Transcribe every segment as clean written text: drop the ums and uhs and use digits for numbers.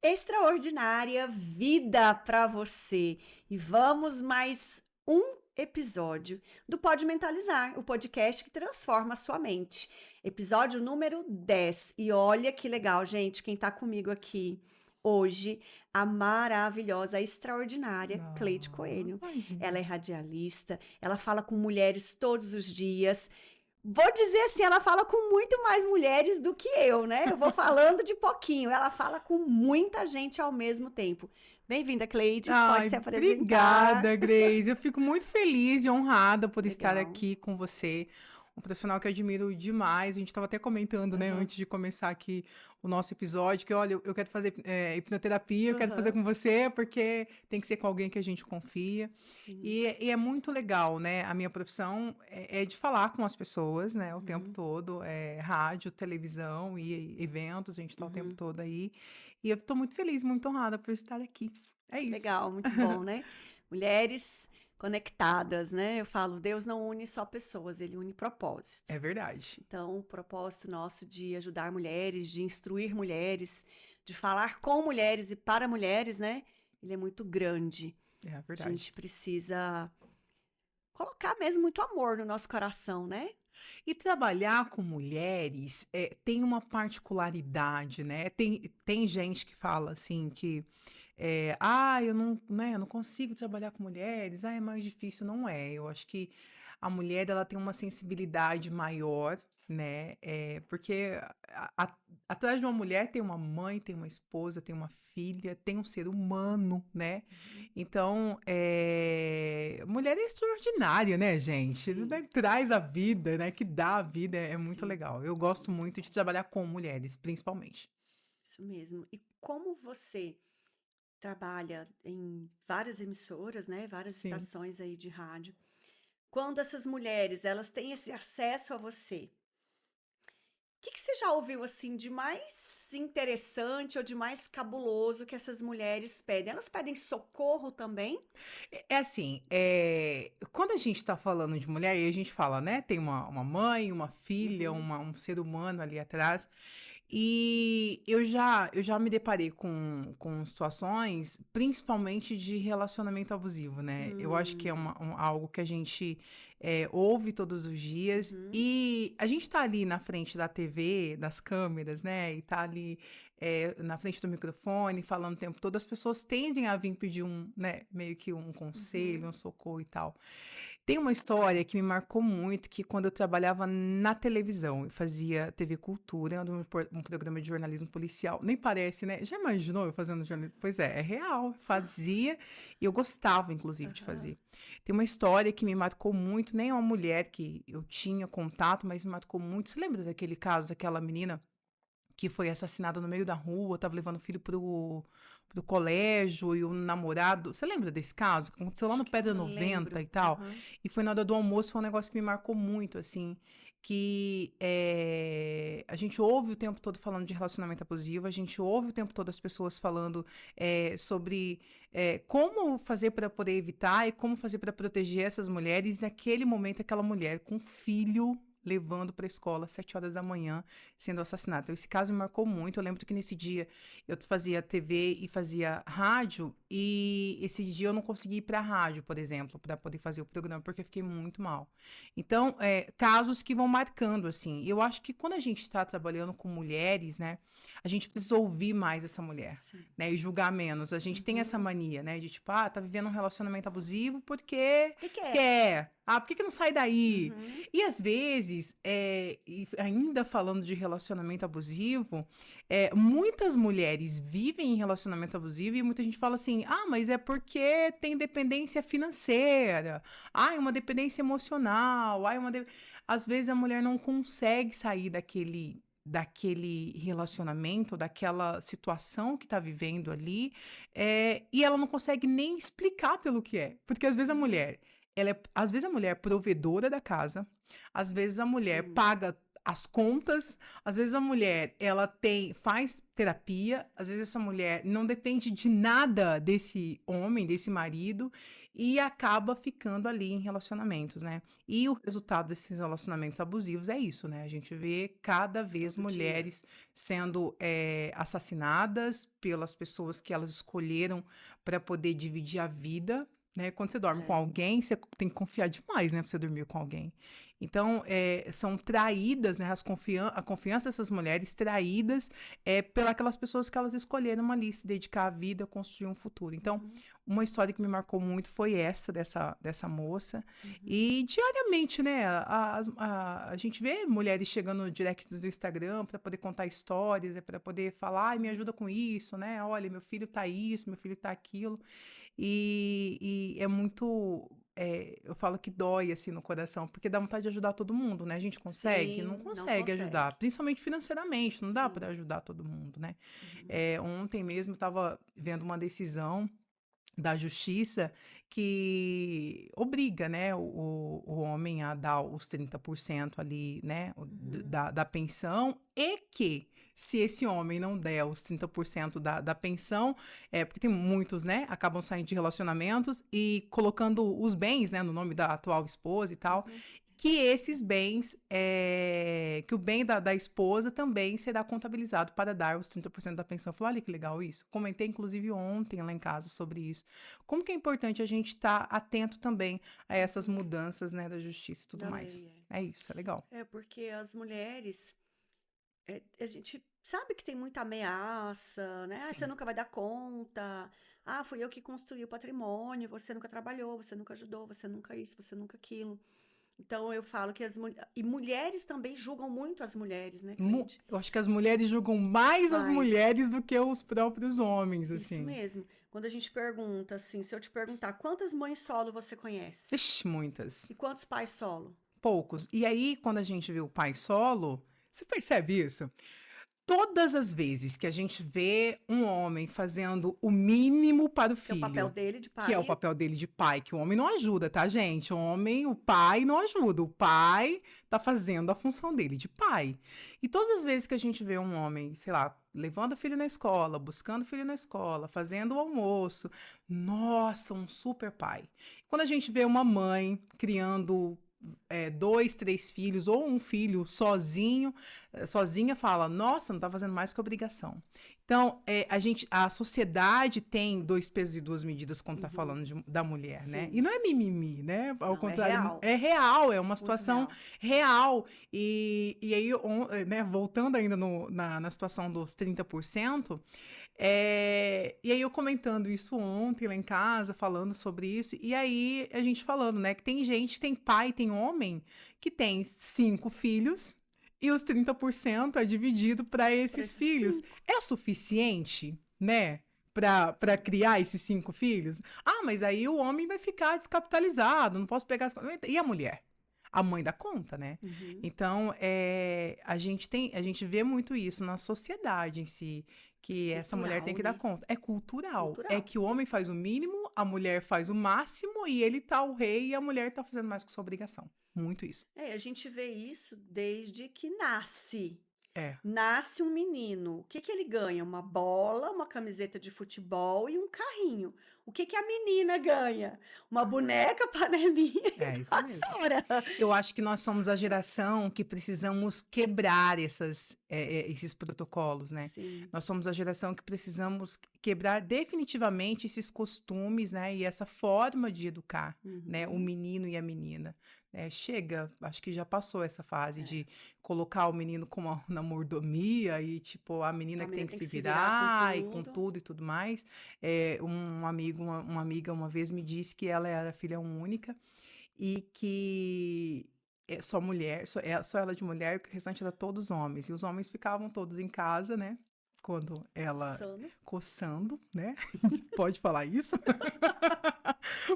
extraordinária vida para você. E vamos mais um episódio do Pode Mentalizar, o podcast que transforma a sua mente. Episódio número 10. E olha que legal, gente, quem tá comigo aqui hoje, a maravilhosa, a extraordinária Cleide Ah, Coelho. Ela imagina. é radialista, ela fala com mulheres todos os dias. Vou dizer assim, ela fala com muito mais mulheres do que eu, né? Eu vou falando de pouquinho. Ela fala com muita gente ao mesmo tempo. Bem-vinda, Cleide. Pode Ai, se apresentar. obrigada, Grace. Eu fico muito feliz e honrada por estar Legal. aqui com você. Um profissional que eu admiro demais. A gente estava até comentando, né, Aham, antes de começar aqui o nosso episódio, que olha, eu quero fazer hipnoterapia, eu quero fazer aham. com você, porque tem que ser com alguém que a gente confia. Sim. E é muito legal, né? A minha profissão é de falar com as pessoas, né, o tempo Uhum, todo. É rádio, televisão e eventos, a gente está o tempo uhum. todo aí. E eu estou muito feliz, muito honrada por estar aqui. É isso. Legal, muito bom, né? Mulheres conectadas, né? Eu falo, Deus não une só pessoas, ele une propósito. É verdade. Então, o propósito nosso de ajudar mulheres, de instruir mulheres, de falar com mulheres e para mulheres, né? Ele é muito grande. É A gente verdade. precisa colocar mesmo muito amor no nosso coração, né? E trabalhar com mulheres tem uma particularidade, né? Tem gente que fala assim que eu não, né, eu não consigo trabalhar com mulheres, é mais difícil. Não é. Eu acho que a mulher ela tem uma sensibilidade maior, né? Porque atrás de uma mulher tem uma mãe, tem uma esposa, tem uma filha, tem um ser humano, né? Uhum. Então, mulher é extraordinária, né, gente? Sim, Né, traz a vida, né? Que dá a vida, é muito sim, legal. Eu gosto muito de trabalhar com mulheres, principalmente. isso mesmo. E como você trabalha em várias emissoras, né? Várias Sim. estações aí de rádio. Quando essas mulheres, elas têm esse acesso a você, que você já ouviu assim de mais interessante ou de mais cabuloso que essas mulheres pedem? Elas pedem socorro também? É assim, quando a gente tá falando de mulher, aí a gente fala, né? Tem uma mãe, uma filha, Uhum, um ser humano ali atrás. E eu já me deparei com situações, principalmente de relacionamento abusivo, né? Eu acho que é hum, algo que a gente ouve todos os dias. uhum, E a gente tá ali na frente da TV, das câmeras, né? E tá ali na frente do microfone, falando o tempo todo. As pessoas tendem a vir pedir né, meio que um conselho, uhum, um socorro e tal. Tem uma história que me marcou muito, que quando eu trabalhava na televisão, eu fazia TV Cultura, era um programa de jornalismo policial. Nem parece, né? Já imaginou eu fazendo jornalismo? Pois é real. Fazia e eu gostava, inclusive, de aham, fazer. Tem uma história que me marcou muito, nem é uma mulher que eu tinha contato, mas me marcou muito. Você lembra daquele caso daquela menina que foi assassinada no meio da rua, estava levando o filho pro colégio e o namorado. Você lembra desse caso? Que aconteceu lá acho no que eu Pedra 90 lembro. e tal. Aham, E foi na hora do almoço, foi um negócio que me marcou muito, assim. Que a gente ouve o tempo todo falando de relacionamento abusivo, a gente ouve o tempo todo as pessoas falando sobre como fazer para poder evitar e como fazer para proteger essas mulheres. E naquele momento, aquela mulher com filho levando para a escola às 7 horas da manhã, sendo assassinada. Então, esse caso me marcou muito. Eu lembro que nesse dia eu fazia TV e fazia rádio, e esse dia eu não consegui ir para a rádio, por exemplo, para poder fazer o programa, porque eu fiquei muito mal. Então, casos que vão marcando, assim. E eu acho que quando a gente está trabalhando com mulheres, né, a gente precisa ouvir mais essa mulher, sim. né, e julgar menos. A gente tem essa Uhum. mania, né, de tipo, tá vivendo um relacionamento abusivo porque Que é? quer. Ah, por que não sai daí? Uhum. E às vezes, e ainda falando de relacionamento abusivo, muitas mulheres vivem em relacionamento abusivo e muita gente fala assim: mas é porque tem dependência financeira, é uma dependência emocional, às vezes a mulher não consegue sair daquele relacionamento, daquela situação que está vivendo ali, e ela não consegue nem explicar pelo que é. Porque às vezes a Uhum. mulher às vezes a mulher é provedora da casa, às vezes a mulher Sim. paga as contas, às vezes a mulher ela faz terapia, às vezes essa mulher não depende de nada desse homem, desse marido, e acaba ficando ali em relacionamentos, né? E o resultado desses relacionamentos abusivos é isso, né? A gente vê cada vez Todo dia. mulheres sendo assassinadas pelas pessoas que elas escolheram para poder dividir a vida, né? Quando você dorme com É. alguém, você tem que confiar demais, né? Pra você dormir com alguém. Então, são traídas, né? A confiança dessas mulheres traídas pelas pessoas que elas escolheram ali se dedicar à vida, construir um futuro. Então, uma história que me marcou muito foi essa, dessa moça. E diariamente, né? A gente vê mulheres chegando no direct do Instagram para poder contar histórias, para poder falar, ai, me ajuda com isso, né? Olha, meu filho tá isso, meu filho tá aquilo. E é muito. Eu falo que dói assim no coração, porque dá vontade de ajudar todo mundo, né? A gente consegue? Não Sim, não consegue ajudar, consegue. principalmente financeiramente, não dá Sim. para ajudar todo mundo, né? Uhum. Ontem mesmo eu estava vendo uma decisão da justiça que obriga, né, o homem a dar os 30% ali, né, Uhum. da pensão, e que se esse homem não der os 30% da pensão, porque tem muitos, né, acabam saindo de relacionamentos e colocando os bens, né, no nome da atual esposa e tal, Uhum. que esses bens, que o bem da esposa também será contabilizado para dar os 30% da pensão. Eu falei, olha que legal isso. Comentei, inclusive, ontem lá em casa sobre isso. Como que é importante a gente estar atento também a essas mudanças, né, da justiça e tudo Da mais. lei, É isso, é legal. é. É porque as mulheres, a gente sabe que tem muita ameaça, né? Ah, você Sim. nunca vai dar conta. Ah, fui eu que construí o patrimônio, você nunca trabalhou, você nunca ajudou, você nunca isso, você nunca aquilo. Então eu falo que e mulheres também julgam muito as mulheres, né, Cleide? Eu acho que as mulheres julgam mais as Mas mulheres do que os próprios homens, isso assim. mesmo. Quando a gente pergunta assim, se eu te perguntar quantas mães solo você conhece Ixi, muitas. e quantos pais solo? Poucos. E aí, quando a gente vê o pai solo, você percebe isso? Todas as vezes que a gente vê um homem fazendo o mínimo para o Que é o papel filho, dele de que é o pai. papel dele de pai, que o homem não ajuda, tá, gente? O pai não ajuda. O pai tá fazendo a função dele de pai. E todas as vezes que a gente vê um homem, sei lá, levando o filho na escola, buscando o filho na escola, fazendo o almoço, nossa, um super pai. Quando a gente vê uma mãe criando 2, 3 filhos ou um filho sozinho, sozinha, fala, nossa, não tá fazendo mais que obrigação. Então, a sociedade tem dois pesos e duas medidas quando tá Uhum. falando da mulher, né? Sim. E não é mimimi, né? Ao Não, é contrário, real. é real, é uma Muito situação real. real. E aí, né, voltando ainda na situação dos 30%, e aí eu comentando isso ontem lá em casa, falando sobre isso, e aí a gente falando, né, que tem gente, tem pai, tem homem, que tem 5 filhos e os 30% é dividido para Para esses esses filhos. 5. É suficiente, né? Para criar esses 5 filhos? Ah, mas aí o homem vai ficar descapitalizado, não posso pegar as coisas. E a mulher? A mãe dá conta, né? Uhum. Então, a gente vê muito isso na sociedade em si, que essa mulher tem Cultural, que dar né? conta. É cultural. É Cultural. que o homem faz o mínimo, a mulher faz o máximo e ele tá o rei e a mulher tá fazendo mais que sua obrigação. Muito isso. A gente vê isso desde que nasce. É. Nasce um menino. O que que ele ganha? Uma bola, uma camiseta de futebol e um carrinho. O que que a menina ganha? Uma boneca, panelinha e É isso mesmo. vassoura. Eu acho que nós somos a geração que precisamos quebrar esses protocolos, né? Sim. Nós somos a geração que precisamos quebrar definitivamente esses costumes, né? E essa forma de educar, né? O Uhum. menino e a menina. Chega, acho que já passou essa fase É. de colocar o menino como na mordomia e, tipo, a menina A que tem menina que tem se que se virar com virar e com tudo. tudo e tudo mais. Um amigo, uma amiga uma vez me disse que ela era filha única e que só mulher, só ela de mulher, que o restante era todos homens. E os homens ficavam todos em casa, né? Quando ela Coçando. coçando, né? Pode falar isso?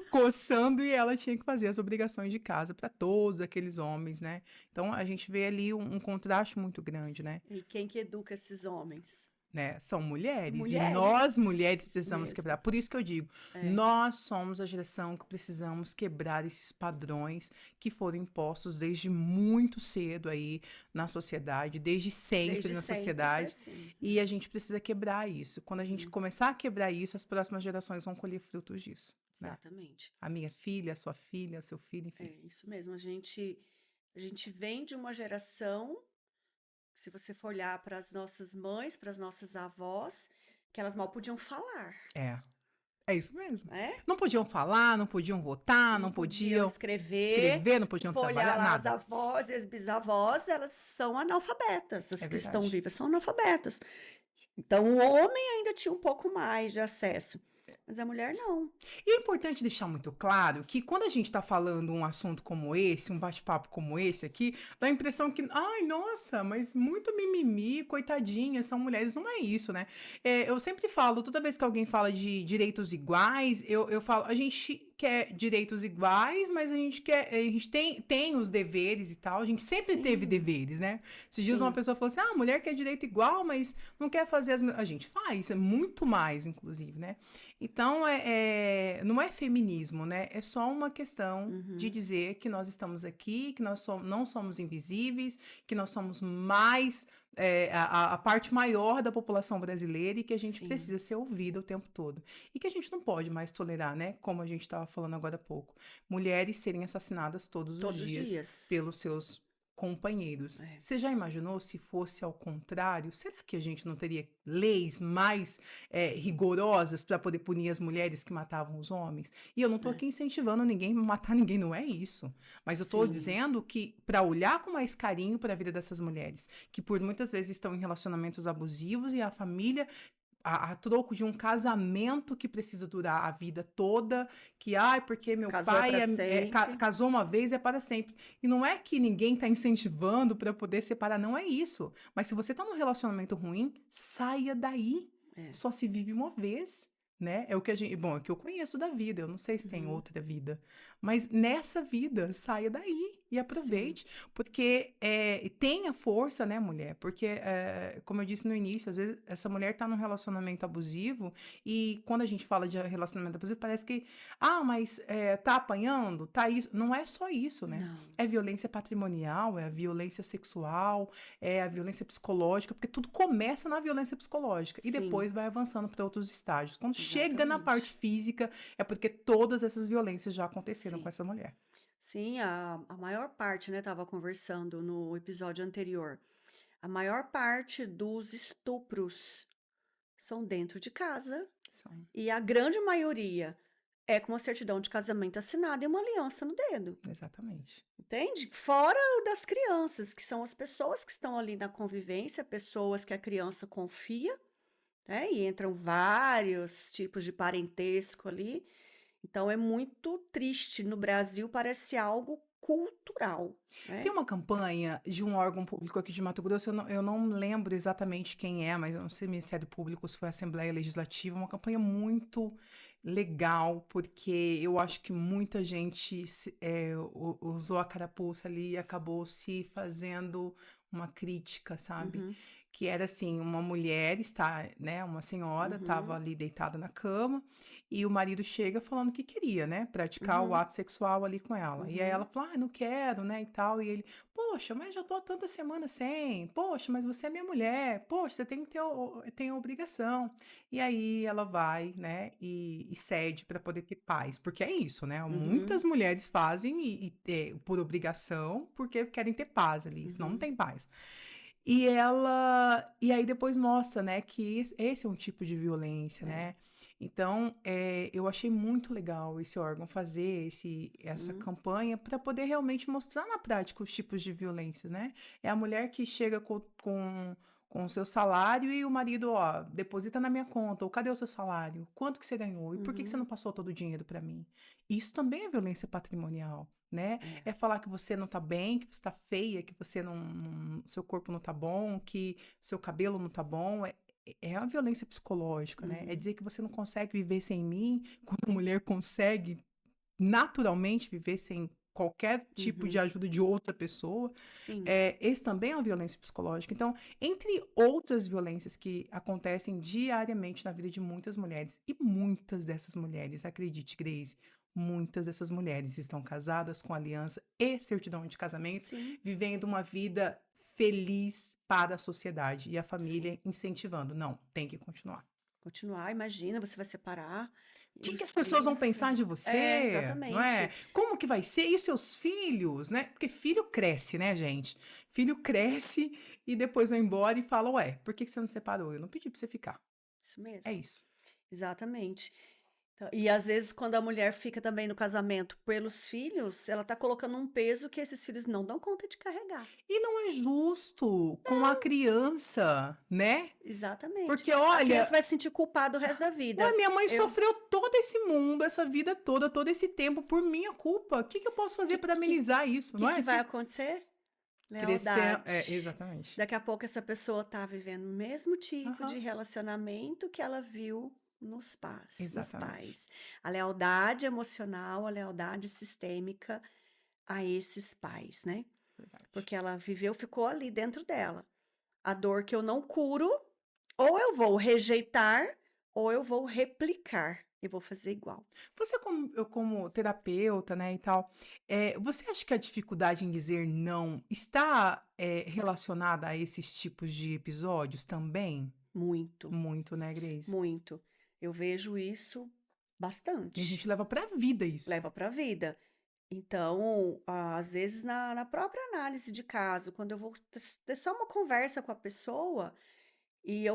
Coçando e ela tinha que fazer as obrigações de casa para todos aqueles homens, né? Então a gente vê ali um contraste muito grande, né? E quem que educa esses homens? né? São mulheres. E Mulheres. nós, mulheres, Isso precisamos mesmo. quebrar. Por isso que eu digo, nós somos a geração que precisamos quebrar esses padrões que foram impostos desde muito cedo aí na sociedade, desde sempre Desde na sempre foi sociedade. assim. E a gente precisa quebrar isso. Quando a gente começar a quebrar isso, as próximas gerações vão colher frutos disso, né? Exatamente. A minha filha, a sua filha, seu filho, enfim. Isso mesmo. A gente vem de uma geração, se você for olhar para as nossas mães, para as nossas avós, que elas mal podiam falar, É, é isso mesmo. né? Não podiam falar, não podiam votar, Não não podiam podiam escrever. escrever, não Se podiam for olhar trabalhar, lá as nada. avós e as bisavós, elas são analfabetas. As É que estão verdade. vivas são analfabetas. Então, o homem ainda tinha um pouco mais de acesso, mas a mulher não. E é importante deixar muito claro que quando a gente está falando um assunto como esse, um bate-papo como esse aqui, dá a impressão que, ai, nossa, mas muito mimimi, coitadinhas, são mulheres. Não é isso, né? Eu sempre falo, toda vez que alguém fala de direitos iguais, eu falo, a gente quer direitos iguais, mas a gente tem os deveres e tal, a gente sempre teve Sim, deveres, né? Esses dias uma sim. pessoa falou assim, a mulher quer direito igual, mas não quer fazer a gente faz, é muito mais, inclusive, né? Então, não é feminismo, né? É só uma questão de dizer que nós estamos aqui, que nós não somos invisíveis, que nós somos mais, a parte maior da população brasileira e que a gente Sim. precisa ser ouvida o tempo todo. E que a gente não pode mais tolerar, né? Como a gente estava falando agora há pouco. Mulheres serem assassinadas todos Todos os os dias dias. pelos seus companheiros. É. Você já imaginou se fosse ao contrário? Será que a gente não teria leis mais rigorosas para poder punir as mulheres que matavam os homens? E eu não estou aqui incentivando ninguém a matar ninguém, não é isso. Mas eu estou Sim. dizendo que para olhar com mais carinho para a vida dessas mulheres, que por muitas vezes estão em relacionamentos abusivos e a família a troco de um casamento que precisa durar a vida toda, que, porque meu Casou pai pra sempre. casou uma vez e é para sempre. E não é que ninguém está incentivando para poder separar, não é isso. Mas se você está num relacionamento ruim, saia daí. É. Só se vive uma vez, né? É o que é o que eu conheço da vida, eu não sei se tem outra vida. Mas nessa vida, saia daí e aproveite, porque tenha força, né, mulher? Porque, como eu disse no início, às vezes essa mulher tá num relacionamento abusivo e quando a gente fala de relacionamento abusivo, parece que, mas tá apanhando, tá isso. Não é só isso, né? Não. É violência patrimonial, é a violência sexual, é a violência psicológica, porque tudo começa na violência psicológica e Sim. depois vai avançando para outros estágios. Quando chega na Exatamente. parte física, é porque todas essas violências já aconteceram com essa mulher. Sim, a maior parte, né, estava conversando no episódio anterior. A maior parte dos estupros são dentro de casa São. e a grande maioria é com uma certidão de casamento assinada e uma aliança no dedo, Exatamente. entende? Fora o das crianças, que são as pessoas que estão ali na convivência, pessoas que a criança confia, né? E entram vários tipos de parentesco ali. Então é muito triste. No Brasil parece algo cultural, né? Tem uma campanha de um órgão público aqui de Mato Grosso, eu não lembro exatamente quem é, mas eu não sei, Ministério Público, se foi a Assembleia Legislativa, uma campanha muito legal, porque eu acho que muita gente usou a carapuça ali e acabou se fazendo uma crítica, sabe? Que era assim, uma mulher né, uma senhora estava ali deitada na cama e o marido chega falando que queria, né, praticar o ato sexual ali com ela. E aí ela fala, não quero, né, e tal. E ele, poxa, mas já tô há tantas semanas sem. Poxa, mas você é minha mulher. Poxa, você tem que tem a obrigação. E aí ela vai, né, e cede para poder ter paz. Porque é isso, né? Muitas mulheres fazem por obrigação porque querem ter paz ali, senão não tem paz. E aí depois mostra, né, que esse é um tipo de violência, né? Então, eu achei muito legal esse órgão fazer essa campanha para poder realmente mostrar na prática os tipos de violências, né? É a mulher que chega com o seu salário e o marido, deposita na minha conta, ou cadê o seu salário? Quanto que você ganhou? E por que você não passou todo o dinheiro para mim? Isso também é violência patrimonial, né? É falar que você não tá bem, que você tá feia, que você seu corpo não tá bom, que seu cabelo não tá bom, é a violência psicológica, né? É dizer que você não consegue viver sem mim, quando a mulher consegue naturalmente viver sem qualquer tipo de Uhum. ajuda de outra pessoa, Sim. esse também é uma violência psicológica. Então, entre outras violências que acontecem diariamente na vida de muitas mulheres, e muitas dessas mulheres, acredite, Grace, muitas dessas mulheres estão casadas com aliança e certidão de casamento, Sim. vivendo uma vida feliz para a sociedade e a família Sim. incentivando. Não, tem que continuar. Continuar, imagina, você vai separar O que e que as os pessoas vão filhos. pensar de É, você, não é? exatamente. Como que vai ser? E os seus filhos, né? Porque filho cresce, né, gente? Filho cresce e depois vai embora e fala, ué, por que que você não separou? Eu não pedi pra você ficar. Isso É mesmo. isso. Exatamente. Então, e às vezes, quando a mulher fica também no casamento pelos filhos, ela tá colocando um peso que esses filhos não dão conta de carregar. E não é justo com a criança, né? Exatamente. Porque, A criança olha, vai se sentir culpada o resto da ué, vida. minha mãe Eu, sofreu todo esse mundo, essa vida toda, todo esse tempo por minha culpa. O que que eu posso fazer que, para que, amenizar isso? Não é que vai assim? acontecer? Crescer, Lealdade. exatamente. Daqui a pouco essa pessoa tá vivendo o mesmo tipo de Aham, relacionamento que ela viu nos exatamente. pais. A lealdade emocional, a lealdade sistêmica a esses pais, né? Verdade. Porque ela viveu, ficou ali dentro dela. A dor que eu não curo, ou eu vou rejeitar, ou eu vou replicar. Eu vou fazer igual. Você como eu como terapeuta, né, e tal, você acha que a dificuldade em dizer não está, relacionada a esses tipos de episódios também? Muito, Muito, né, Grace? muito. Eu vejo isso E a gente bastante. leva pra vida isso. Leva para a vida. Então, às vezes, na própria análise de caso, quando eu vou ter só uma conversa com a pessoa e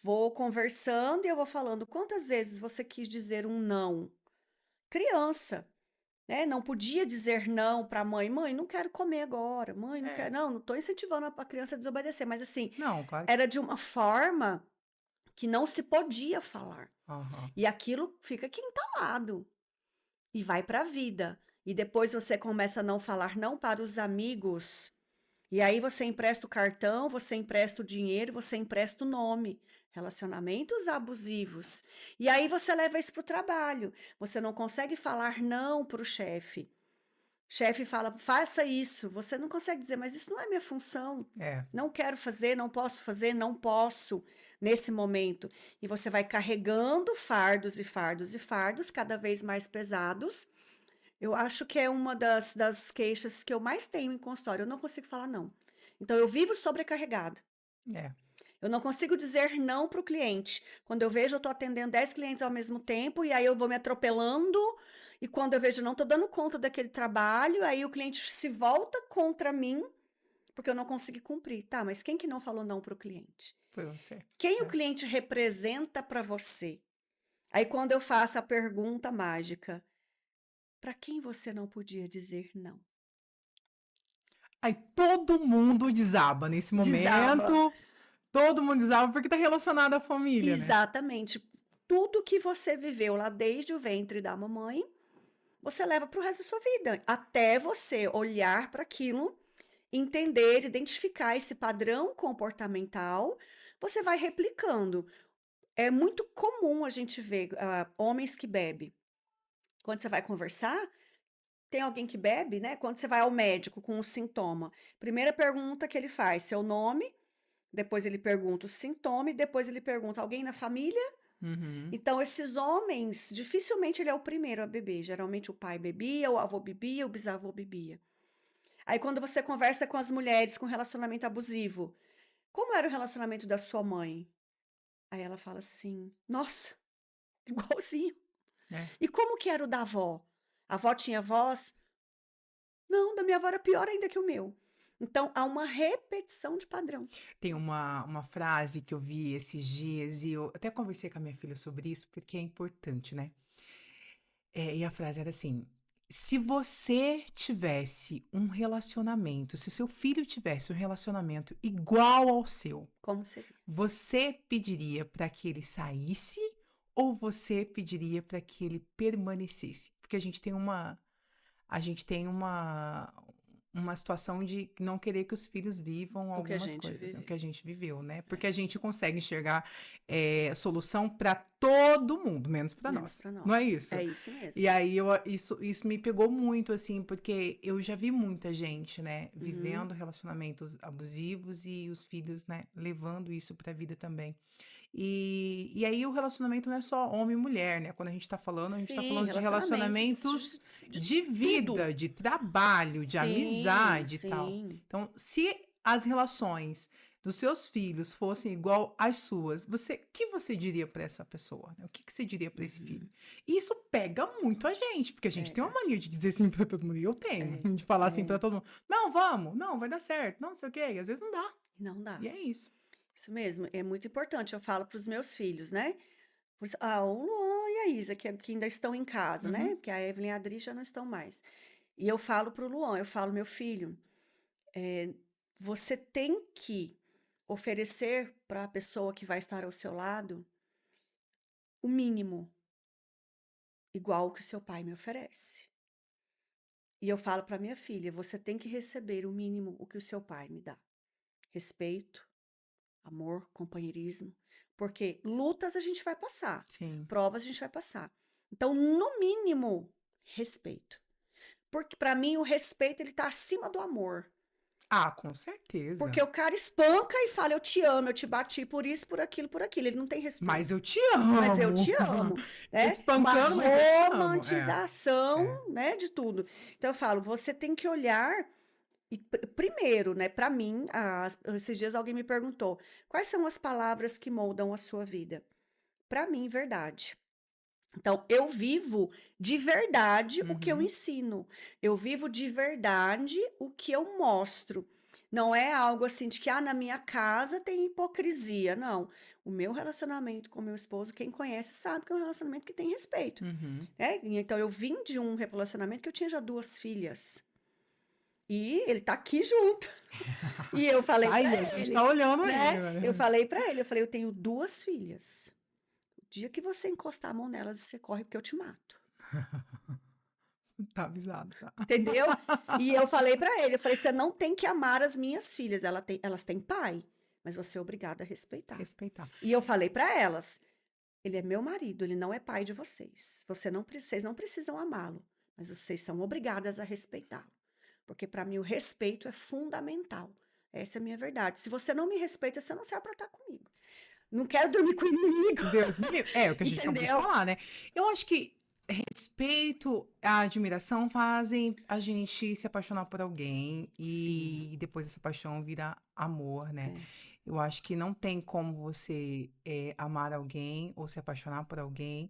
vou conversando e eu vou falando, quantas vezes você quis dizer um não? Criança, né? Não podia dizer não para a mãe, mãe, não quero comer agora, mãe, não quero, É. não estou incentivando a criança a desobedecer, mas assim, Não, claro que era de uma forma que não se podia falar. aham. E aquilo fica aqui entalado. E vai para a vida. E depois você começa a não falar não para os amigos. E aí você empresta o cartão, você empresta o dinheiro, você empresta o nome. Relacionamentos abusivos. E aí você leva isso para o trabalho. Você não consegue falar não para o chefe. Chefe fala, faça isso. Você não consegue dizer, mas isso não é minha função. É. Não quero fazer, não posso nesse momento. E você vai carregando fardos e fardos e fardos, cada vez mais pesados. Eu acho que é uma das queixas que eu mais tenho em consultório. Eu não consigo falar não. Então, eu vivo sobrecarregada. É. Eu não consigo dizer não para o cliente. Quando eu vejo, eu estou atendendo 10 clientes ao mesmo tempo, e aí eu vou me atropelando, e quando eu vejo, eu não estou dando conta daquele trabalho, aí o cliente se volta contra mim, porque eu não consegui cumprir. Tá, mas quem que não falou não para o cliente? Foi você. Quem o É. cliente representa para você? Aí, quando eu faço a pergunta mágica, para quem você não podia dizer não? Aí todo mundo desaba nesse Desaba. momento, todo mundo desaba porque tá relacionado à família, né. Exatamente. Tudo que você viveu lá desde o ventre da mamãe, você leva para o resto da sua vida, até você olhar para aquilo, entender, identificar esse padrão comportamental, você vai replicando. É muito comum a gente ver homens que bebem. Quando você vai conversar, tem alguém que bebe, né? Quando você vai ao médico com um sintoma, primeira pergunta que ele faz, seu nome, depois ele pergunta o sintoma e depois ele pergunta, alguém na família? Uhum. Então, esses homens, dificilmente ele é o primeiro a beber. Geralmente o pai bebia, o avô bebia, o bisavô bebia. Aí, quando você conversa com as mulheres com relacionamento abusivo, como era o relacionamento da sua mãe? Aí ela fala assim: nossa, igualzinho. É. E como que era o da avó? A avó tinha voz? Não, da minha avó era pior ainda que o meu. Então, há uma repetição de padrão. Tem uma frase que eu vi esses dias e eu até conversei com a minha filha sobre isso, porque é importante, né. E a frase era assim: "Se você tivesse um relacionamento, se o seu filho tivesse um relacionamento igual ao seu, Como seria? você pediria para que ele saísse ou você pediria para que ele permanecesse?" Porque a gente tem uma situação de não querer que os filhos vivam O que a algumas gente coisas, né, o viveu. que a gente viveu, né? Porque a gente consegue enxergar solução para todo mundo, menos para Menos nós. para Não é nós. isso? É isso mesmo. E aí isso me pegou muito, assim, porque eu já vi muita gente, né, Uhum. vivendo relacionamentos abusivos e os filhos, né, levando isso para a vida também. E aí o relacionamento não é só homem e mulher, né? Quando a gente tá falando, a gente tá Sim, falando de relacionamentos relacionamentos de de tudo. vida, de trabalho, de Sim, amizade e tal. sim. Então, se as relações dos seus filhos fossem igual às suas, o que você diria para essa pessoa, né? O que você diria para esse Uhum. filho? E isso pega muito a gente, porque a gente tem uma Pega. mania de dizer sim para todo mundo, e eu tenho, É, de falar assim para é. todo mundo, não, vamos, não, vai dar certo, não sei o quê, e às vezes não dá. Não dá. E é isso. Isso mesmo. É muito importante. Eu falo para os meus filhos, né? O Luan e a Isa, que ainda estão em casa, né? Uhum. Porque a Evelyn e a Adri já não estão mais. E eu falo para o Luan, eu falo, meu filho, é, você tem que oferecer para a pessoa que vai estar ao seu lado o mínimo, igual o que o seu pai me oferece. E eu falo para minha filha, você tem que receber o mínimo o que o seu pai me dá. Respeito, amor, companheirismo, porque lutas a gente vai passar, Sim. provas a gente vai passar. Então, no mínimo, respeito. Porque para mim o respeito ele tá acima do amor. Ah, com certeza. Porque o cara espanca e fala eu te amo, eu te bati por isso, por aquilo, por aquilo. Ele não tem Mas respeito. eu te Mas eu amo. te amo, Tô te né? Uma espancando, mas eu te amo. É. romantização, né, de tudo. Então eu falo, você tem que olhar e primeiro, né, para mim, esses dias alguém me perguntou, quais são as palavras que moldam a sua vida? Para mim, verdade. Então, eu vivo de verdade o que eu Uhum. ensino. Eu vivo de verdade o que eu mostro. Não é algo assim de que, na minha casa tem hipocrisia. Não. O meu relacionamento com meu esposo, quem conhece sabe que é um relacionamento que tem respeito. Uhum. Né? Então, eu vim de um relacionamento que eu tinha já 2 filhas. E ele tá aqui junto. E eu falei Tá pra aí, a gente tá ele, olhando aí, né? Eu né? falei pra ele, eu falei, eu tenho 2 filhas. O dia que você encostar a mão nelas, você corre porque eu te mato. Tá avisado, tá? Entendeu? E eu falei pra ele, eu falei, você não tem que amar as minhas filhas, elas têm pai, mas você é obrigada a respeitar. Respeitar. E eu falei pra elas, ele é meu marido, ele não é pai de vocês. Vocês não precisam amá-lo, mas vocês são obrigadas a respeitá-lo. Porque pra mim o respeito é fundamental. Essa é a minha verdade. Se você não me respeita, você não serve pra estar comigo. Não quero dormir com o inimigo. Deus me livre. É o que a gente acabou de Entendeu? falar, né? Eu acho que respeito, a admiração fazem a gente se apaixonar por alguém Sim, e depois essa paixão vira amor, né? é. Eu acho que não tem como você amar alguém ou se apaixonar por alguém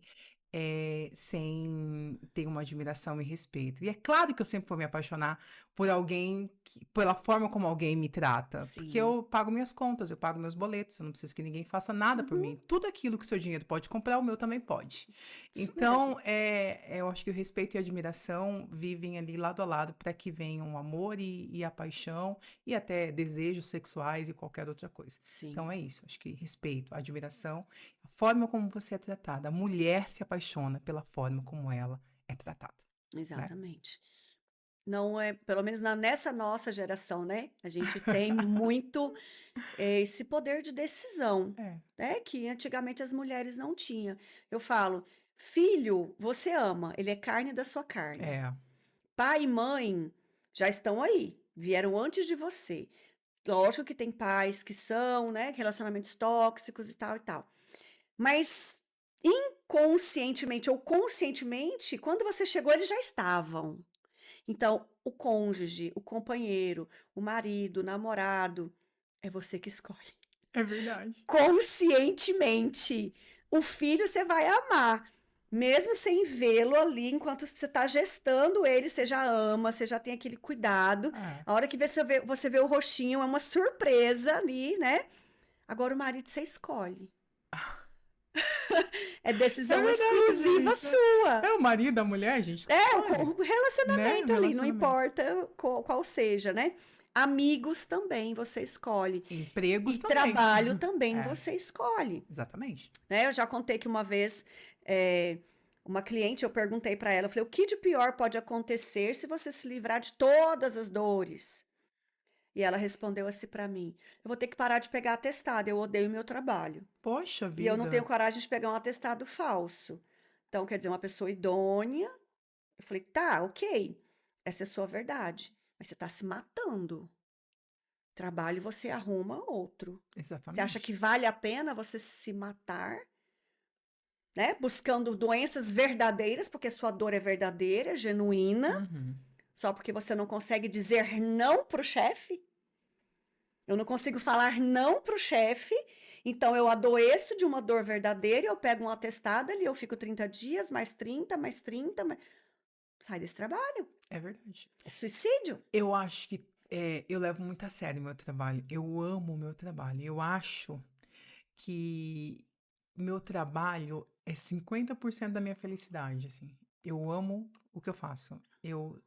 sem ter uma admiração e respeito. E é claro que eu sempre vou me apaixonar por alguém, pela forma como alguém me trata, porque Sim. eu pago minhas contas, eu pago meus boletos, eu não preciso que ninguém faça nada por Uhum, mim. Tudo aquilo que o seu dinheiro pode comprar, o meu também pode. isso mesmo. Então, eu acho que o respeito e a admiração vivem ali lado a lado para que venham o amor e a paixão e até desejos sexuais e qualquer outra coisa. Sim, Então é isso, acho que respeito, admiração, a forma como você é tratada. A mulher se apaixona pela forma como ela é tratada, né? exatamente. Não é, pelo menos nessa nossa geração, né? A gente tem muito esse poder de decisão, É, né? Que antigamente as mulheres não tinham. Eu falo, filho, você ama, ele é carne da sua carne. é, Pai e mãe já estão aí, vieram antes de você. Lógico que tem pais que são, né? Relacionamentos tóxicos e tal e tal. Mas inconscientemente ou conscientemente, quando você chegou, eles já estavam. Então, o cônjuge, o companheiro, o marido, o namorado, é você que escolhe. é verdade. Conscientemente. O filho você vai amar. Mesmo sem vê-lo ali, enquanto você está gestando ele, você já ama, você já tem aquele cuidado. É, A hora que você vê o roxinho, é uma surpresa ali, né? Agora o marido você escolhe. É é decisão verdade, exclusiva gente. sua. É o marido, a mulher, a gente É, escolhe, o né? O relacionamento ali, não relacionamento. importa qual seja, né? Amigos também você escolhe. Empregos E também. trabalho também É, você escolhe, exatamente. né? Eu já contei que uma vez Uma cliente, eu perguntei para ela, eu falei, o que de pior pode acontecer se você se livrar de todas as dores? E ela respondeu assim para mim, eu vou ter que parar de pegar atestado, eu odeio meu trabalho. Poxa E eu não tenho vida. coragem de pegar um atestado falso. Então, quer dizer, uma pessoa idônea. Eu falei, tá, ok, essa é a sua verdade, mas você está se matando. Trabalho você arruma outro. Você acha que Exatamente. vale a pena você se matar, né? Buscando doenças verdadeiras, porque sua dor é verdadeira, genuína, Uhum. só porque você não consegue dizer não pro chefe? Eu não consigo falar não pro chefe, então eu adoeço de uma dor verdadeira, eu pego um atestado ali, eu fico 30 dias, mais 30, mais 30, sai desse trabalho. É verdade. É suicídio. Eu acho que eu levo muito a sério o meu trabalho. Eu amo o meu trabalho. Eu acho que meu trabalho é 50% da minha felicidade, assim. Eu amo o que eu faço. Eu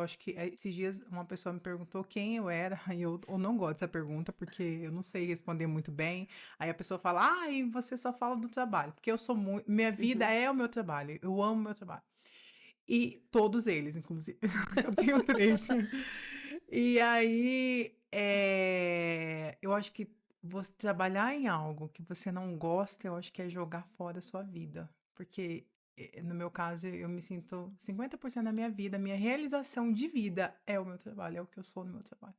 acho que esses dias uma pessoa me perguntou quem eu era, e eu não gosto dessa pergunta, porque eu não sei responder muito bem. Aí a pessoa fala, ah, e você só fala do trabalho, porque eu sou muito. Minha vida Uhum. é o meu trabalho, eu amo o meu trabalho. E todos eles, inclusive. Eu tenho três. E aí, eu acho que você trabalhar em algo que você não gosta, eu acho que é jogar fora a sua vida. Porque, no meu caso, eu me sinto 50% da minha vida, minha realização de vida é o meu trabalho, é o que eu sou no meu trabalho.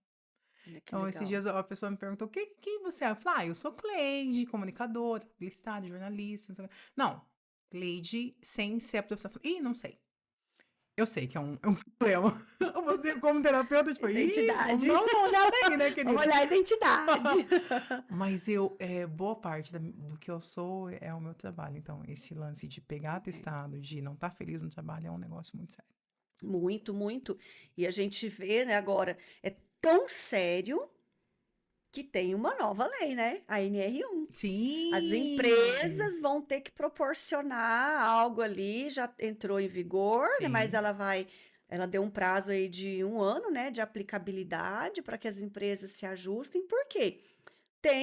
Olha que Então, esses legal. dias a pessoa me perguntou, quem você é? Eu falei, eu sou Cleide, comunicadora, publicitária, jornalista, não sei o quê. Não, Cleide sem ser a profissão. Eu falei, não sei. Eu sei que é um problema. Você, como terapeuta, tipo, vamos Identidade. dar uma olhada aí, né, Vamos querida? olhar a identidade. Mas boa parte do que eu sou é o meu trabalho. Então, esse lance de pegar atestado, de não estar feliz no trabalho, é um negócio muito sério. Muito, muito. E a gente vê, né, agora, é tão sério que tem uma nova lei, né? A NR1. As Sim! empresas vão ter que proporcionar algo ali, já entrou em vigor, né? Mas Sim. ela deu um prazo aí de 1 ano, né, de aplicabilidade para que as empresas se ajustem. Por quê?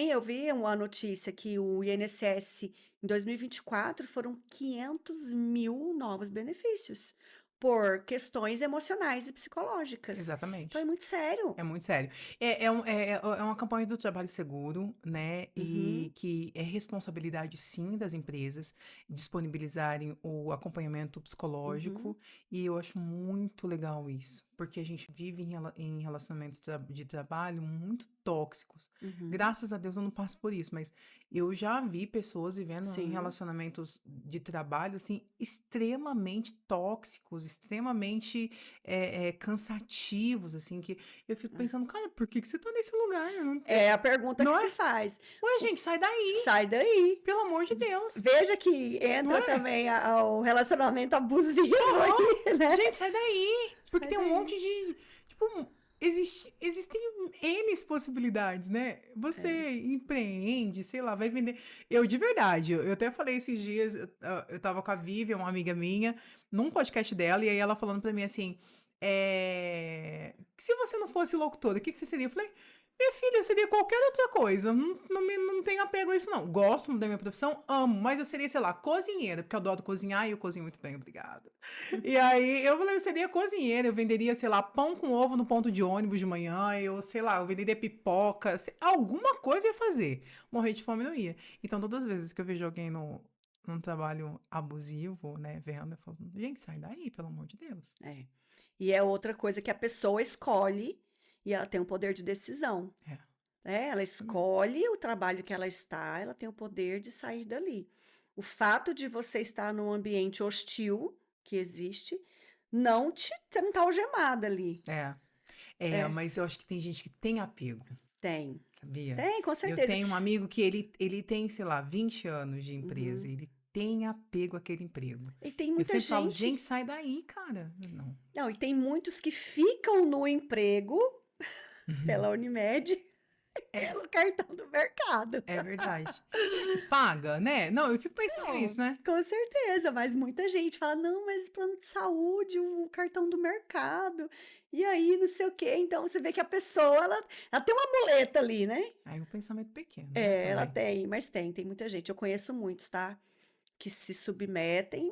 Eu vi uma notícia que o INSS em 2024 foram 500 mil novos benefícios por questões emocionais e psicológicas. Então é Exatamente. muito sério. É muito sério. É uma campanha do trabalho seguro, né? Uhum, E que é responsabilidade, sim, das empresas disponibilizarem o acompanhamento uhum, psicológico. E eu acho muito legal isso, porque a gente vive em relacionamentos de trabalho muito tóxicos. uhum. Graças a Deus eu não passo por isso, mas eu já vi pessoas vivendo em Sim. relacionamentos de trabalho, assim, extremamente tóxicos, extremamente cansativos, assim, que eu fico pensando, cara, por que que você tá nesse lugar? Eu não, É a pergunta que não se é? faz. Ué, O- gente, sai daí, Sai daí. pelo amor de Deus. Veja que Não entra é? também o relacionamento abusivo Aham. aí, né? Gente, sai daí. Porque Sai tem um daí. monte de. Tipo, existem N possibilidades, né? É. Você empreende, sei lá, vai vender. Eu, de verdade, eu até falei esses dias, eu tava com a Vivian, uma amiga minha, num podcast dela, e aí ela falando pra mim assim: se você não fosse locutora, o que você seria? Eu falei. Minha filha, eu seria qualquer outra coisa. Não tenho apego a isso, não. Gosto da minha profissão, amo, mas eu seria, sei lá, cozinheira, porque eu adoro cozinhar e eu cozinho muito bem, obrigada. E aí eu falei, eu seria cozinheira, eu venderia, sei lá, pão com ovo no ponto de ônibus de manhã, eu, sei lá, eu venderia pipoca, alguma coisa eu ia fazer. Morrer de fome não ia. Então, todas as vezes que eu vejo alguém num trabalho abusivo, né, vendo, eu falo, gente, sai daí, pelo amor de Deus. É. E é outra coisa que a pessoa escolhe e ela tem o poder de decisão. É, Né? Ela isso mesmo. escolhe o trabalho que ela está, ela tem o poder de sair dali. O fato de você estar num ambiente hostil que existe, você não está algemada ali. É, É, mas eu acho que tem gente que tem apego, tem. sabia? Tem, com Eu certeza. tenho um amigo que ele tem, sei lá, 20 anos de empresa, Uhum. ele tem apego àquele emprego. E tem Eu muita sempre falo, gente, gente. sai daí, cara. Não. Não, e tem muitos que ficam no emprego pela Unimed, É, pelo cartão do mercado. é verdade. Será que paga, né? Não, eu fico pensando Não, nisso, né? com certeza, mas muita gente fala, não, mas plano de saúde, o cartão do mercado, e aí não sei o quê. Então você vê que a pessoa, ela tem uma muleta ali, né? Aí é um pensamento pequeno, né? É, ela Também. tem, mas tem muita gente. Eu conheço muitos, tá? Que se submetem.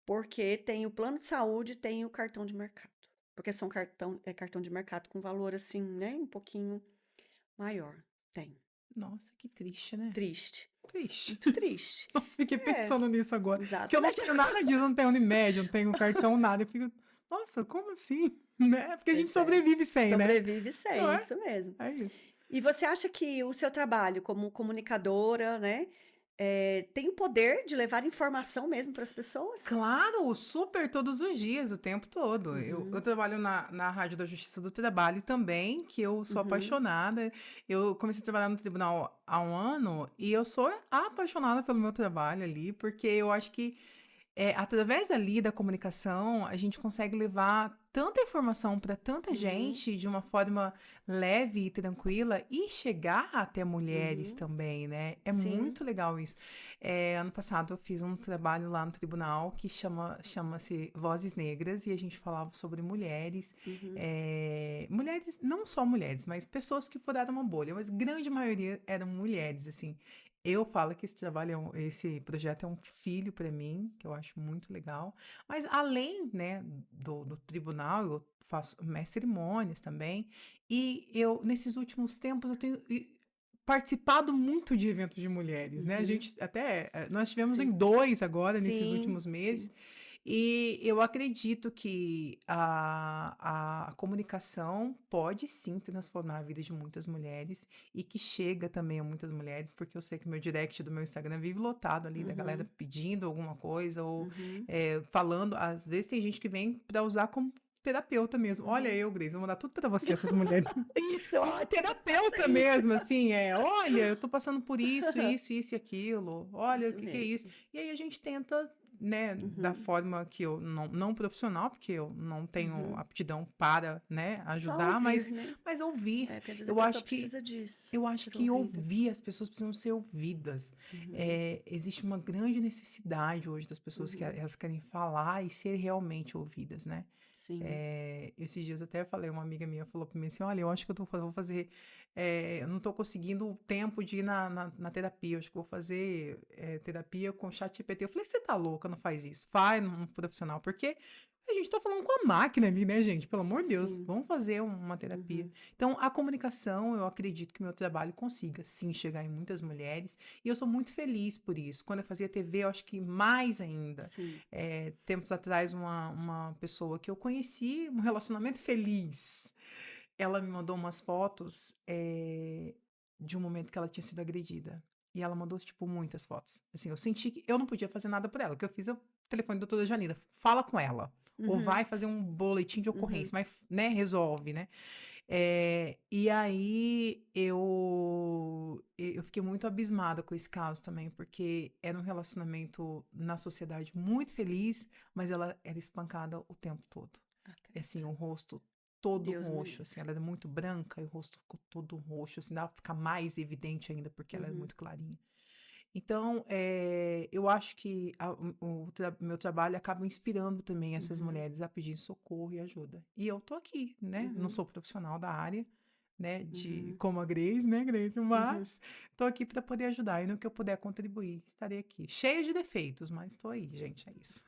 porque tem o plano de saúde, tem o cartão de mercado. Porque são cartão de mercado com valor assim, né? Um pouquinho maior. Tem. Nossa, que triste, né? Triste. Triste. Muito triste. Nossa, fiquei É, pensando nisso agora. Porque eu não exatamente. tenho nada disso, não tenho Unimed, não tenho cartão, nada. Eu fico, nossa, como assim? Né? Porque a gente Pois é. sobrevive sem, né? Sobrevive Não sem, é? isso mesmo. É isso. E você acha que o seu trabalho como comunicadora, né, tem o poder de levar informação mesmo para as pessoas? Claro, super todos os dias, o tempo todo. Eu Uhum, trabalho na Rádio da Justiça do Trabalho também, que eu sou uhum, apaixonada. Eu comecei a trabalhar no tribunal há um ano e eu sou apaixonada pelo meu trabalho ali, porque eu acho que através ali da comunicação, a gente consegue levar tanta informação para tanta uhum, gente de uma forma leve e tranquila e chegar até mulheres uhum. também, né? É Sim. muito legal isso. Ano passado eu fiz um trabalho lá no tribunal que chama-se Vozes Negras e a gente falava sobre mulheres, Uhum, mulheres, não só mulheres, mas pessoas que furaram uma bolha, mas grande maioria eram mulheres, assim. Eu falo que esse trabalho, esse projeto é um filho para mim, que eu acho muito legal. Mas além, né, do tribunal, eu faço mestre cerimônias também. E eu, nesses últimos tempos, eu tenho participado muito de eventos de mulheres, né? A uhum. gente até, nós tivemos em Sim. 2 agora, nesses Sim, últimos meses. sim. E eu acredito que a comunicação pode sim transformar a vida de muitas mulheres e que chega também a muitas mulheres, porque eu sei que meu direct do meu Instagram vive lotado ali da galera Uhum, pedindo alguma coisa ou uhum, falando. Às vezes tem gente que vem para usar como terapeuta mesmo. Olha uhum. eu, Grace, vou mandar tudo para você, essas mulheres. Isso, Como ótimo, faça terapeuta isso. mesmo, assim, olha, eu tô passando por isso e aquilo, olha, o Isso que que é isso? mesmo. E aí a gente tenta, né, da Uhum, forma que eu não profissional, porque eu não tenho uhum. aptidão para, né, Só ajudar, ouvir, né? mas ouvir. Porque às vezes a Eu pessoa acho que precisa disso, eu acho ser que ouvida. ouvir, as pessoas precisam ser ouvidas. Uhum, Existe uma grande necessidade hoje das pessoas que uhum. elas querem falar e ser realmente ouvidas, né? Sim. Esses dias até falei, uma amiga minha falou para mim assim, olha, eu acho que vou fazer, eu não estou conseguindo o tempo de ir na terapia, eu acho que vou fazer terapia com chat GPT. Eu falei, você tá louca, não faz isso, faz num profissional, porque a gente tá falando com a máquina ali, né, gente? Pelo amor de Deus, Sim. vamos fazer uma terapia. Uhum, Então, a comunicação, eu acredito que meu trabalho consiga, sim, chegar em muitas mulheres, e eu sou muito feliz por isso. Quando eu fazia TV, eu acho que mais ainda. sim. Tempos atrás, uma pessoa que eu conheci, um relacionamento feliz, ela me mandou umas fotos, de um momento que ela tinha sido agredida. E ela mandou, tipo, muitas fotos. Assim, eu senti que eu não podia fazer nada por ela. O que eu fiz, eu telefone da doutora Janira, fala com ela. Ou Uhum, vai fazer um boletim de uhum, ocorrência, mas, né, resolve, né? E aí eu fiquei muito abismada com esse caso também, porque era um relacionamento na sociedade muito feliz, mas ela era espancada o tempo todo. ah, E assim, credo. o rosto todo Deus me roxo, assim, livre. ela era muito branca e o rosto ficou todo roxo, assim, dava pra ficar mais evidente ainda, porque ela era Uhum, muito clarinha. Então, eu acho que meu trabalho acaba inspirando também essas uhum, mulheres a pedir socorro e ajuda. E eu tô aqui, né? Não uhum, sou profissional da área, né? De uhum, como a Grace, né, Grace? uhum. Mas tô aqui para poder ajudar e no que eu puder contribuir, estarei aqui. Cheia de defeitos, mas tô aí, gente, é isso.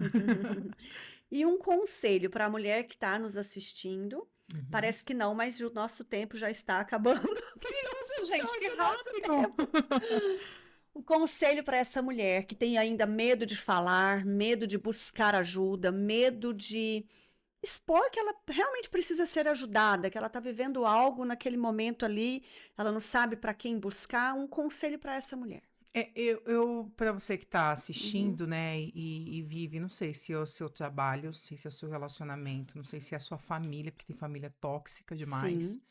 E um conselho para a mulher que está nos assistindo. Uhum. Parece que não, mas o nosso tempo já está acabando. Nossa, gente, que Estamos no nosso rápido! tempo. Um conselho para essa mulher que tem ainda medo de falar, medo de buscar ajuda, medo de expor que ela realmente precisa ser ajudada, que ela está vivendo algo naquele momento ali, ela não sabe para quem buscar. Um conselho para essa mulher. Para você que está Uhum, assistindo, né, e vive, não sei se é o seu trabalho, não sei se é o seu relacionamento, não sei se é a sua família, porque tem família tóxica demais. sim.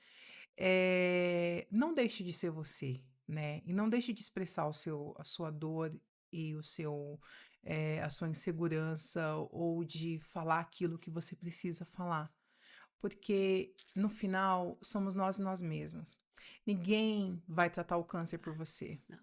Não deixe de ser você, né, e não deixe de expressar a sua dor e a sua insegurança ou de falar aquilo que você precisa falar, porque no final somos nós e nós mesmos. Ninguém vai tratar o câncer por você. Não,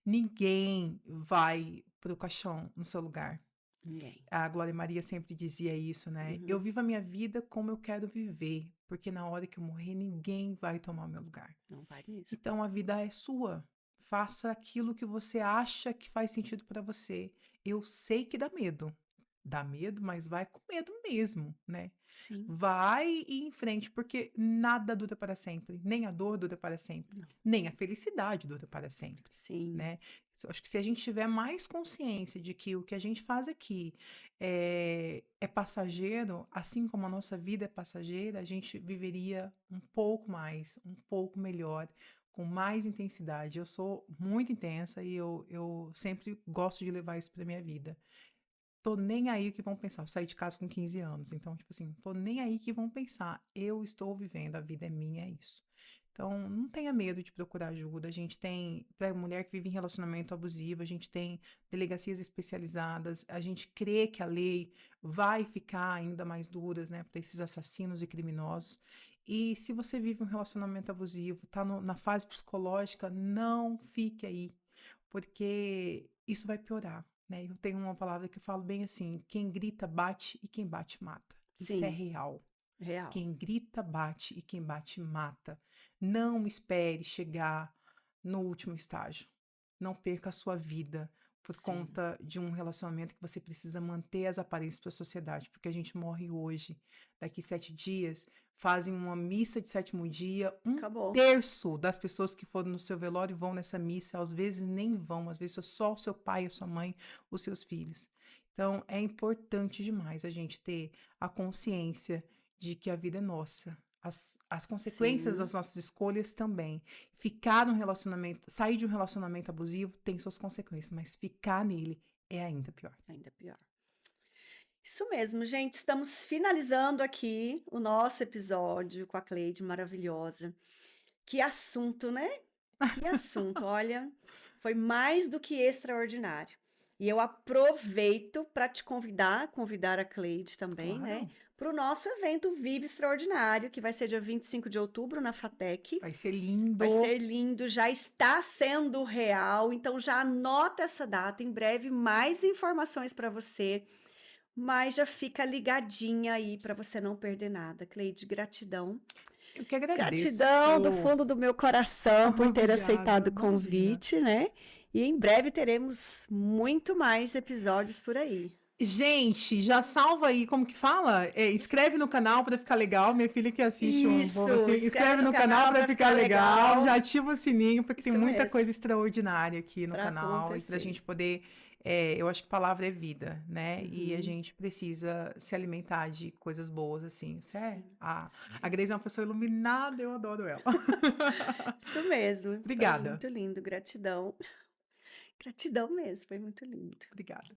Ninguém vai para o caixão no seu lugar. ninguém. A Glória Maria sempre dizia isso, né? Eu Uhum, vivo a minha vida como eu quero viver, porque na hora que eu morrer, ninguém vai tomar o meu lugar. não vai nisso. Então a vida é sua. Faça aquilo que você acha que faz sentido para você. Eu sei que dá medo. dá medo, mas vai com medo mesmo, né? Sim. Vai e em frente, porque nada dura para sempre, nem a dor dura para sempre, Não. nem a felicidade dura para sempre, Sim. né? Acho que se a gente tiver mais consciência de que o que a gente faz aqui é passageiro, assim como a nossa vida é passageira, a gente viveria um pouco mais, um pouco melhor, com mais intensidade. Eu sou muito intensa e eu sempre gosto de levar isso para minha vida. Tô nem aí o que vão pensar. Eu saí de casa com 15 anos, então, tipo assim, tô nem aí o que vão pensar. Eu estou vivendo, a vida é minha, é isso. Então, não tenha medo de procurar ajuda. A gente tem, para mulher que vive em relacionamento abusivo, a gente tem delegacias especializadas, a gente crê que a lei vai ficar ainda mais duras, né, para esses assassinos e criminosos. E se você vive um relacionamento abusivo, tá na fase psicológica, não fique aí, porque isso vai piorar, né? Eu tenho uma palavra que eu falo bem assim: quem grita bate e quem bate mata. Isso é Sim. real. Real. Quem grita bate e quem bate mata. Não espere chegar no último estágio. Não perca a sua vida por Sim. conta de um relacionamento que você precisa manter as aparências para a sociedade, porque a gente morre hoje. Daqui 7 dias, fazem uma missa de sétimo dia, um Acabou. terço das pessoas que foram no seu velório vão nessa missa, às vezes nem vão, às vezes é só o seu pai, a sua mãe, os seus filhos. Então, é importante demais a gente ter a consciência de que a vida é nossa. As consequências Sim. das nossas escolhas também. Ficar num relacionamento, sair de um relacionamento abusivo tem suas consequências, mas ficar nele é ainda pior. Ainda pior. Isso mesmo, gente. Estamos finalizando aqui o nosso episódio com a Cleide maravilhosa. Que assunto, né? Que assunto. Olha, foi mais do que extraordinário. E eu aproveito para te convidar a Cleide também, né? Claro, Para o nosso evento Vive Extraordinário, que vai ser dia 25 de outubro na FATEC. vai ser Vai lindo. ser lindo, já está sendo real, então já anota essa data. Em breve, mais informações para você. Mas já fica ligadinha aí para você não perder nada. Cleide, gratidão. Eu que agradeço. Gratidão do fundo do meu coração por ter Obrigada, aceitado o imagina. convite, né? E em breve teremos muito mais episódios por aí. Gente, já salva aí, como que fala? Inscreve no canal para ficar legal. Minha filha que assiste um povo Isso, assim, inscreve inscreve no no canal canal para para ficar ficar legal. Já legal. ativa o sininho, porque tem Isso muita mesmo, coisa extraordinária aqui no para canal e para a acontecer. gente poder. Eu acho que palavra é vida, né? E a Uhum, gente precisa se alimentar de coisas boas, assim. sim, isso A mesmo. Grace é uma pessoa iluminada, eu adoro ela. Isso mesmo. Foi Obrigada. muito lindo. Gratidão. Gratidão mesmo, foi muito lindo. Obrigada.